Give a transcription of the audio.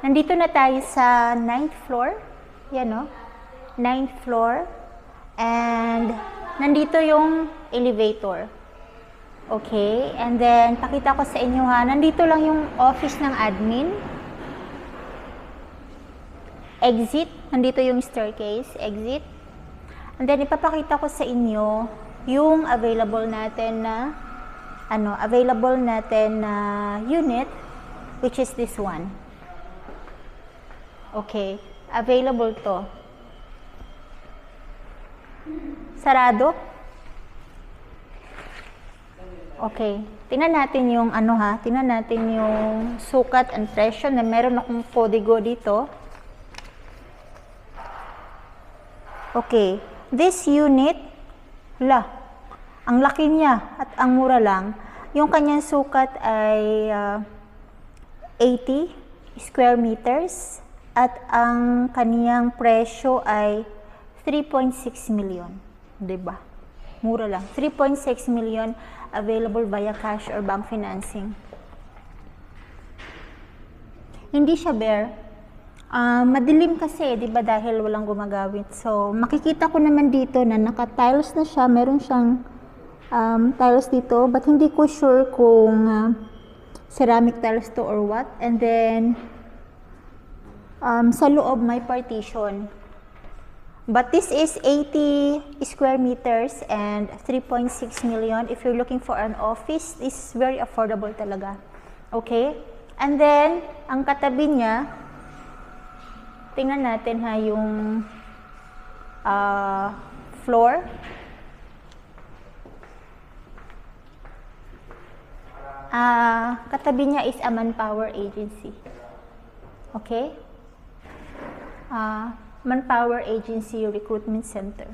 nandito na tayo sa 9th floor. Yan, no? 9th floor. And nandito yung elevator. Okay, and then pakita ko sa inyo ha, nandito lang yung office ng admin. Exit, nandito yung staircase, exit. And then ipapakita ko sa inyo yung available natin na unit, which is this one. Okay, available to. Sarado. Okay, tingnan natin yung tingnan natin yung sukat and presyo na meron akong kodigo dito. Okay, this unit, ang laki niya at ang mura lang. Yung kanyang sukat ay 80 square meters at ang kaniyang presyo ay 3.6 million. Diba? Mura lang. 3.6 million available via cash or bank financing. Hindi siya bare. Madilim kasi, di ba, dahil walang gumagawit. So, makikita ko naman dito na naka-tiles na siya. Meron siyang tiles dito, but hindi ko sure kung ceramic tiles to or what. And then, sa loob may partition. But this is 80 square meters and 3.6 million. If you're looking for an office, this is very affordable talaga. Okay? And then, ang katabi niya, tingnan natin ha yung floor. Katabi niya is a manpower agency. Okay? Manpower Agency Recruitment Center.